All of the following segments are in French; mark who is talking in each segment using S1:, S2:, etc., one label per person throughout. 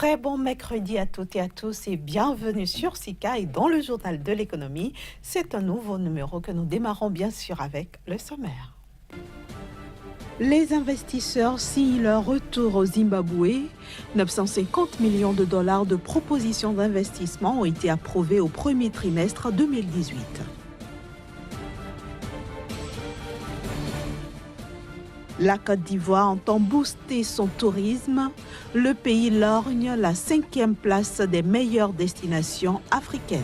S1: Très bon mercredi à toutes et à tous et bienvenue sur SICA et dans le journal de l'économie. C'est un nouveau numéro que nous démarrons bien sûr avec le sommaire. Les investisseurs signent leur retour au Zimbabwe. 950 millions de dollars de propositions d'investissement ont été approuvées au premier trimestre 2018. La Côte d'Ivoire entend booster son tourisme. Le pays lorgne la 5e place des meilleures destinations africaines.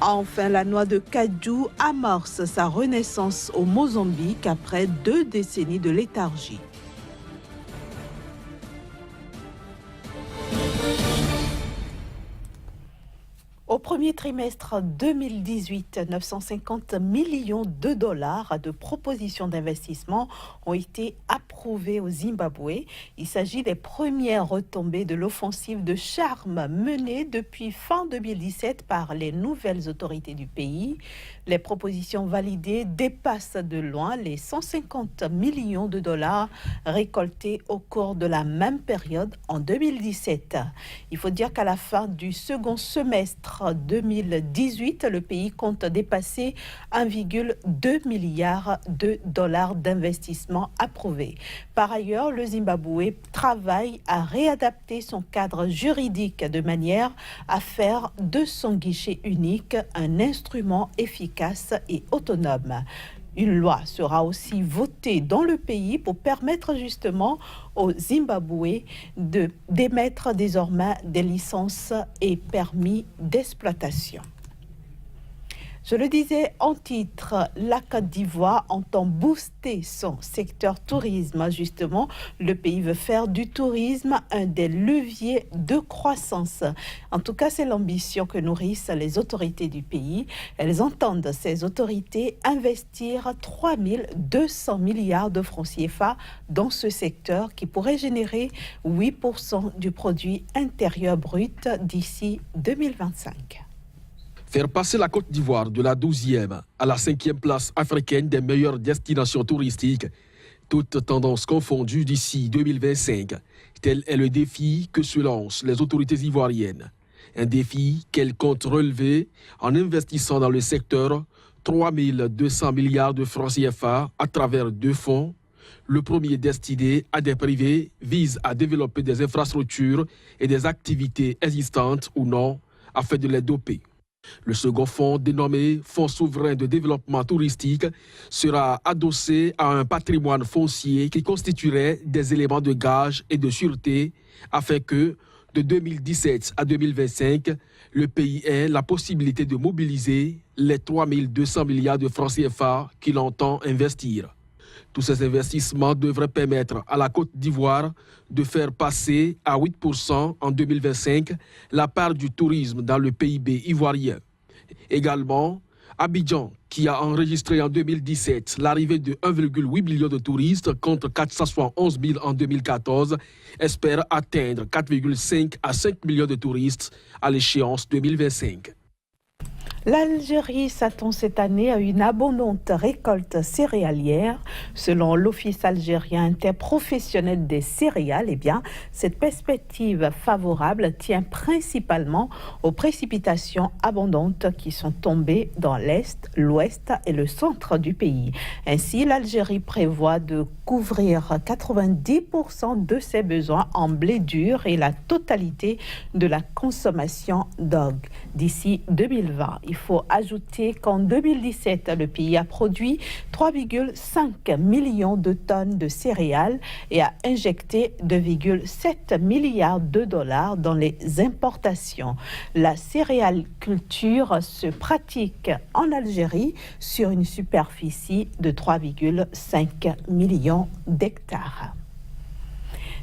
S1: Enfin, la noix de cajou amorce sa renaissance au Mozambique après 2 décennies de léthargie. Au premier trimestre 2018, 950 millions de dollars de propositions d'investissement ont été approuvées au Zimbabwe. Il s'agit des premières retombées de l'offensive de charme menée depuis fin 2017 par les nouvelles autorités du pays. Les propositions validées dépassent de loin les 150 millions de dollars récoltés au cours de la même période en 2017. Il faut dire qu'à la fin du second semestre 2018, le pays compte dépasser 1,2 milliard de dollars d'investissement approuvés. Par ailleurs, le Zimbabwe travaille à réadapter son cadre juridique de manière à faire de son guichet unique un instrument efficace et autonome. Une loi sera aussi votée dans le pays pour permettre justement au Zimbabwe d'émettre désormais des licences et permis d'exploitation. Je le disais en titre, la Côte d'Ivoire entend booster son secteur tourisme. Justement, le pays veut faire du tourisme un des leviers de croissance. En tout cas, c'est l'ambition que nourrissent les autorités du pays. Elles entendent, ces autorités, investir 3 200 milliards de francs CFA dans ce secteur qui pourrait générer 8% du produit intérieur brut d'ici 2025.
S2: Faire passer la Côte d'Ivoire de la 12e à la 5e place africaine des meilleures destinations touristiques, toutes tendances confondues d'ici 2025, tel est le défi que se lancent les autorités ivoiriennes. Un défi qu'elles comptent relever en investissant dans le secteur 3 200 milliards de francs CFA à travers 2 fonds. Le premier, destiné à des privés, vise à développer des infrastructures et des activités existantes ou non afin de les doper. Le second fonds, dénommé Fonds souverain de développement touristique, sera adossé à un patrimoine foncier qui constituerait des éléments de gage et de sûreté afin que, de 2017 à 2025, le pays ait la possibilité de mobiliser les 3 200 milliards de francs CFA qu'il entend investir. Tous ces investissements devraient permettre à la Côte d'Ivoire de faire passer à 8% en 2025 la part du tourisme dans le PIB ivoirien. Également, Abidjan, qui a enregistré en 2017 l'arrivée de 1,8 million de touristes contre 471 000 en 2014, espère atteindre 4,5 à 5 millions de touristes à l'échéance 2025.
S1: L'Algérie s'attend cette année à une abondante récolte céréalière. Selon l'Office algérien interprofessionnel des céréales, cette perspective favorable tient principalement aux précipitations abondantes qui sont tombées dans l'Est, l'Ouest et le centre du pays. Ainsi, l'Algérie prévoit de couvrir 90% de ses besoins en blé dur et la totalité de la consommation d'orge d'ici 2020. Il faut ajouter qu'en 2017, le pays a produit 3,5 millions de tonnes de céréales et a injecté 2,7 milliards de dollars dans les importations. La céréaliculture se pratique en Algérie sur une superficie de 3,5 millions d'hectares.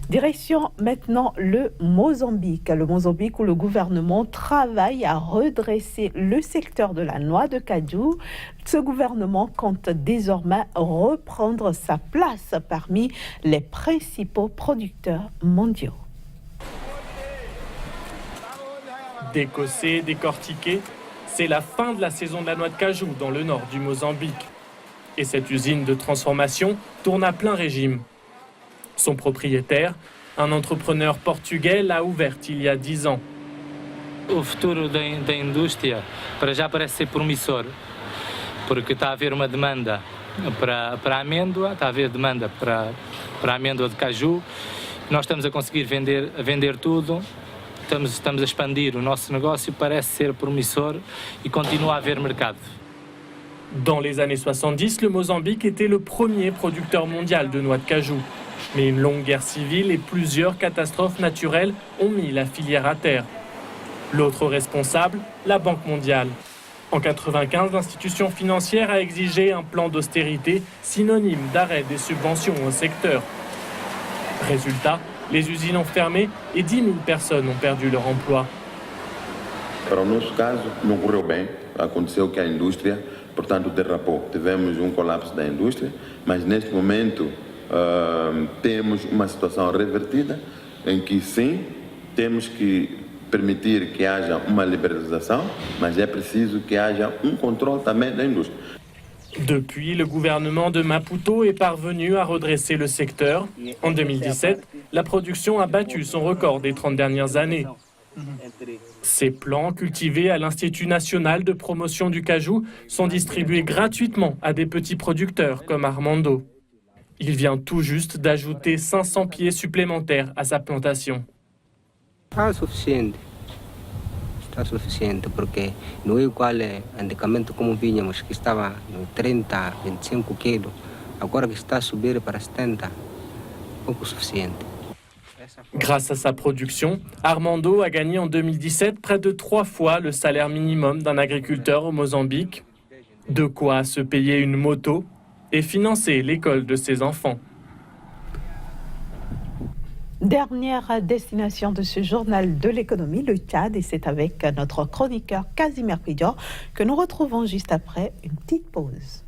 S1: Direction maintenant le Mozambique. Le Mozambique où le gouvernement travaille à redresser le secteur de la noix de cajou. Ce gouvernement compte désormais reprendre sa place parmi les principaux producteurs mondiaux.
S3: Décossé, décortiqué, c'est la fin de la saison de la noix de cajou dans le nord du Mozambique. Et cette usine de transformation tourne à plein régime. Son propriétaire, un entrepreneur portugais, l'a ouverte il y a 10 ans.
S4: O futuro da indústria para já parece ser promissor, porque está a haver uma demanda para a amêndoa, está a haver demanda para a amêndoa de caju. Nós estamos a conseguir vender tudo, estamos a expandir o nosso negócio, parece ser promissor e continua a haver mercado.
S3: Dans les années 70, le Mozambique était le premier producteur mondial de noix de cajou. Mais une longue guerre civile et plusieurs catastrophes naturelles ont mis la filière à terre. L'autre responsable, la Banque mondiale. En 1995, l'institution financière a exigé un plan d'austérité synonyme d'arrêt des subventions au secteur. Résultat, les usines ont fermé et 10 000 personnes ont perdu leur emploi.
S5: Para o nosso caso, não correu bem. Aconteceu que a indústria, portanto, derrapou. Tivemos colapso da indústria, mas neste momento temos uma situação revertida em que sim, temos que permitir que haja uma liberalização, mas é preciso que haja controle também da indústria.
S3: Depuis, le gouvernement de Maputo est parvenu à redresser le secteur. En 2017, la production a battu son record des 30 dernières années. Ces plants, cultivés à l'Institut national de promotion du cajou, sont distribués gratuitement à des petits producteurs comme Armando. Il vient tout juste d'ajouter 500 pieds supplémentaires à sa plantation.
S6: Está suficiente porque não é igual antigamente como vínhamos, que estava no 30, 25 quilos, agora que está a subir para 70, pouco suficiente.
S3: Grâce à sa production, Armando a gagné en 2017 près de 3 fois le salaire minimum d'un agriculteur au Mozambique. De quoi se payer une moto et financer l'école de ses enfants.
S1: Dernière destination de ce journal de l'économie, le Tchad, et c'est avec notre chroniqueur Casimir Pidjor que nous retrouvons juste après une petite pause.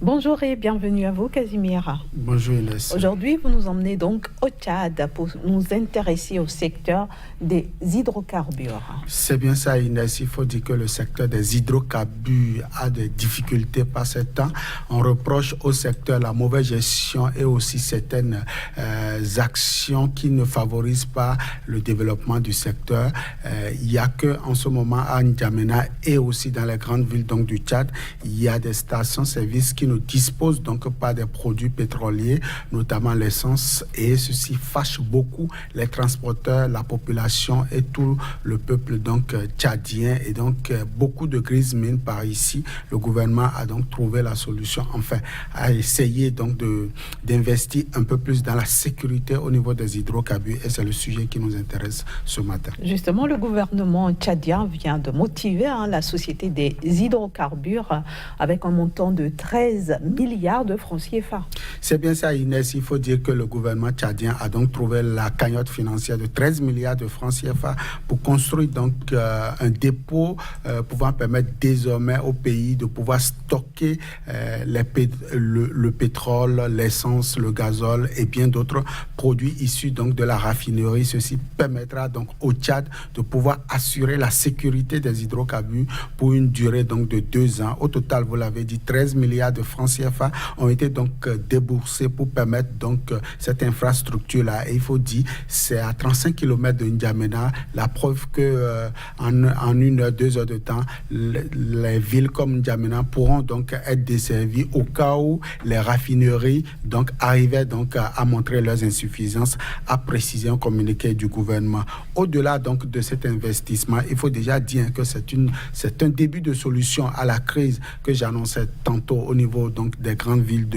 S1: Bonjour et bienvenue à vous, Casimir.
S7: Bonjour Inès.
S1: Aujourd'hui, vous nous emmenez donc au Tchad pour nous intéresser au secteur des hydrocarbures.
S7: C'est bien ça Inès, il faut dire que le secteur des hydrocarbures a des difficultés par ce temps. On reproche au secteur la mauvaise gestion et aussi certaines actions qui ne favorisent pas le développement du secteur. Il n'y a qu'en ce moment à N'Djamena et aussi dans les grandes villes donc, du Tchad, il y a des stations-service qui ne disposent donc pas des produits pétroliers, notamment l'essence, et ceci fâche beaucoup les transporteurs, la population et tout le peuple donc tchadien, et donc beaucoup de grises mines par ici. Le gouvernement a donc trouvé la solution, enfin, à essayer donc d'investir un peu plus dans la sécurité au niveau des hydrocarbures, et c'est le sujet qui nous intéresse ce matin.
S1: Justement, le gouvernement tchadien vient de motiver la société des hydrocarbures avec un montant de 13 milliards de francs CFA.
S7: C'est bien ça Inès, il faut dire que le gouvernement tchadien a donc trouvé la cagnotte financière de 13 milliards de francs CFA pour construire donc un dépôt pouvant permettre désormais au pays de pouvoir stocker le pétrole, l'essence, le gazole et bien d'autres produits issus donc de la raffinerie. Ceci permettra donc au Tchad de pouvoir assurer la sécurité des hydrocarbures pour une durée donc de 2 ans. Au total, vous l'avez dit, 13 milliards de francs CFA ont été donc déboursés pour permettre donc cette infrastructure-là. Et il faut dire, c'est à 35 km de N'Djamena, la preuve que en 1 heure, 2 heures de temps, les villes comme N'Djamena pourront donc être desservies au cas où les raffineries donc arrivaient donc à montrer leurs insuffisances, a précisé un communiqué du gouvernement. Au-delà donc de cet investissement, il faut déjà dire que c'est un début de solution à la crise que j'annonçais tantôt au niveau donc des grandes villes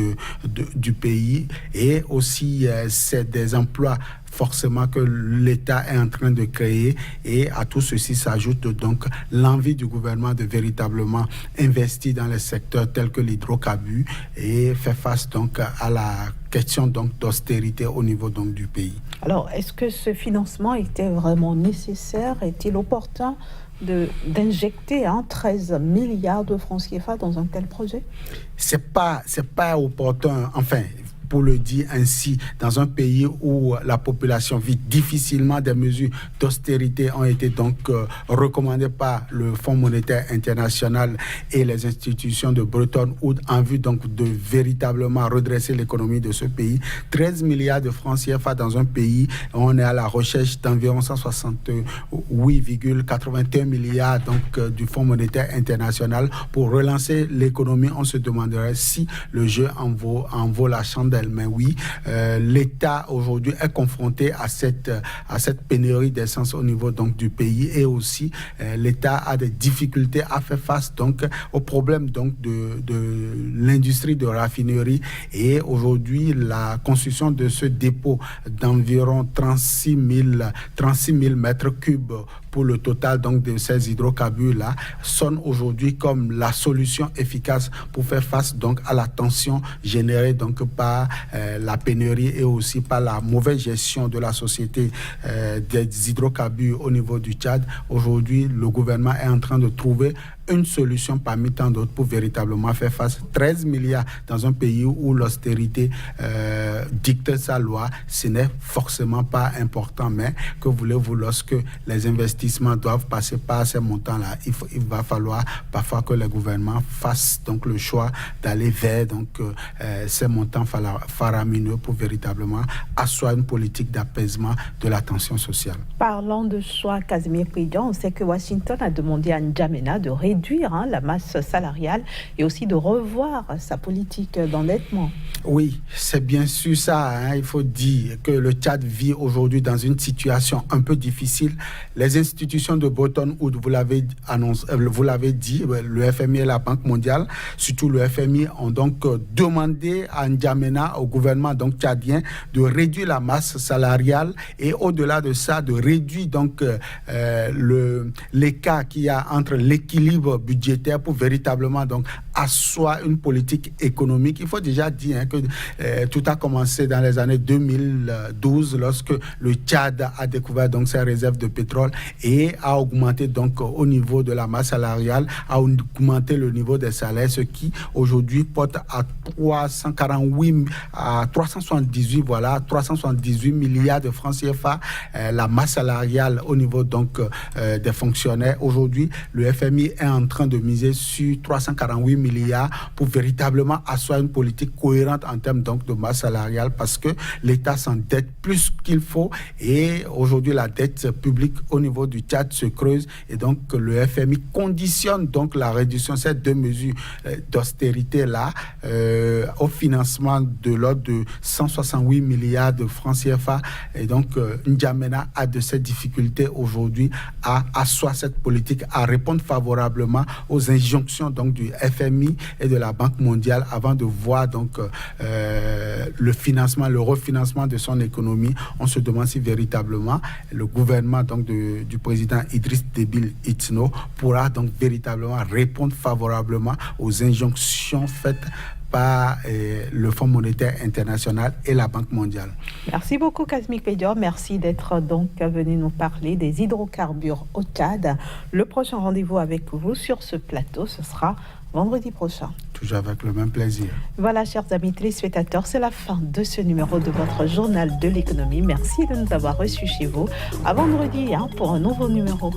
S7: du pays, et aussi c'est des emplois forcément que l'État est en train de créer, et à tout ceci s'ajoute donc l'envie du gouvernement de véritablement investir dans les secteurs tels que l'hydrocarbure et faire face donc à la question donc d'austérité au niveau donc du pays.
S1: Alors, est-ce que ce financement était vraiment nécessaire? Est-il opportun d'injecter 13 milliards de francs CFA dans un tel projet?
S7: C'est pas opportun. Enfin, pour le dire ainsi, dans un pays où la population vit difficilement, des mesures d'austérité ont été donc recommandées par le Fonds monétaire international et les institutions de Bretton Woods en vue donc de véritablement redresser l'économie de ce pays. 13 milliards de francs CFA dans un pays, on est à la recherche d'environ 168,81 milliards donc du Fonds monétaire international pour relancer l'économie. On se demanderait si le jeu en vaut la chandelle. Mais oui, l'État aujourd'hui est confronté à cette pénurie d'essence au niveau donc du pays, et aussi l'État a des difficultés à faire face donc au problème donc de l'industrie de raffinerie, et aujourd'hui la construction de ce dépôt d'environ 36 000 mètres cubes pour le total donc de ces hydrocarbures-là sonne aujourd'hui comme la solution efficace pour faire face donc à la tension générée donc par la pénurie et aussi par la mauvaise gestion de la société des hydrocarbures au niveau du Tchad. Aujourd'hui, le gouvernement est en train de trouver une solution parmi tant d'autres pour véritablement faire face. 13 milliards dans un pays où l'austérité dicte sa loi, ce n'est forcément pas important, mais que voulez-vous, lorsque les investissements doivent passer par ces montants-là, il va falloir parfois que les gouvernements fassent donc le choix d'aller vers donc, ces montants faramineux pour véritablement asseoir une politique d'apaisement de la tension sociale.
S1: Parlant de choix, Casimir Pédian, on sait que Washington a demandé à N'Djamena de réduire la masse salariale et aussi de revoir sa politique d'endettement.
S7: Oui, c'est bien sûr ça. Il faut dire que le Tchad vit aujourd'hui dans une situation un peu difficile. Les institutions de Bretton Woods, vous l'avez dit, le FMI et la Banque mondiale, surtout le FMI, ont donc demandé à N'Djamena, au gouvernement donc tchadien, de réduire la masse salariale et au-delà de ça, de réduire donc l'écart qu'il y a entre l'équilibre budgétaire pour véritablement donc asseoir une politique économique. Il faut déjà dire que tout a commencé dans les années 2012 lorsque le Tchad a découvert donc ses réserves de pétrole et a augmenté donc au niveau de la masse salariale, a augmenté le niveau des salaires, ce qui aujourd'hui porte à 378 milliards de francs CFA la masse salariale au niveau donc des fonctionnaires. Aujourd'hui, le FMI est en train de miser sur 348 milliards pour véritablement asseoir une politique cohérente en termes donc de masse salariale, parce que l'État s'endette plus qu'il faut et aujourd'hui la dette publique au niveau du Tchad se creuse, et donc le FMI conditionne donc la réduction de ces deux mesures d'austérité là au financement de l'ordre de 168 milliards de francs CFA, et donc N'Djamena a de ces difficultés aujourd'hui à asseoir cette politique, à répondre favorablement aux injonctions donc du FMI et de la Banque mondiale avant de voir donc le refinancement de son économie. On se demande si véritablement le gouvernement donc du président Idriss Déby Itno pourra donc véritablement répondre favorablement aux injonctions faites par le Fonds monétaire international et la Banque mondiale.
S1: Merci beaucoup Casimir Pédian, merci d'être donc venu nous parler des hydrocarbures au Tchad. Le prochain rendez-vous avec vous sur ce plateau, ce sera vendredi prochain.
S7: Toujours avec le même plaisir.
S1: Voilà, chers amis téléspectateurs, c'est la fin de ce numéro de votre journal de l'économie. Merci de nous avoir reçus chez vous. À vendredi pour un nouveau numéro.